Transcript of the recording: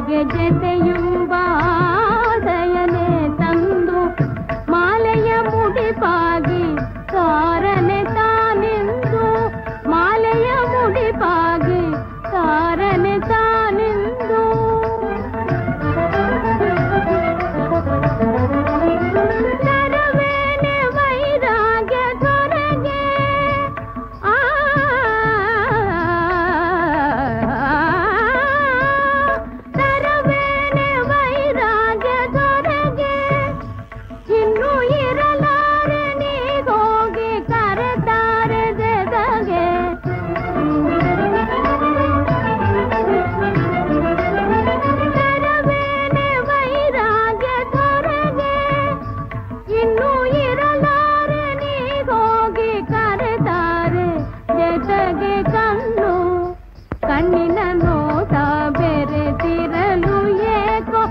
ಜೊತೆಗೆ ಜತೆಯುಂಬಾದಯನೆ ತಂದು ಮಾಲೆಯ ಮುಡಿಪಾಗಿ ಕಾರನೆ ತಾನೆಂದು ಮಾಲೆಯ ಮುಡಿಪಾಗಿ ಕಾರನೆ ತಾನೆಂದು ತರವೇನೆ ವೈರಾಗ್ಯ ದೊರೆಗೆ ತರವೇನೆ ವೈರಾಗ್ಯ ದೊರೆಗೆ ಇನ್ನು ಇರಲಾರೆ ನೀಗೋಗಿ ಕರೆತಾರೆ ಜೊತೆಗೆ ತರವೇನೆ ವೈರಾಗ್ಯ ದೊರೆಗೆ ಇನ್ನು ಇರಲಾರೆ ನೀಗೋಗಿ ಕರೆತಾರೆ ಜೊತೆಗೆ ಕಣ್ಣಿನ ನೋಟ ಬೆರೆತಿರಲು ಏಕೋ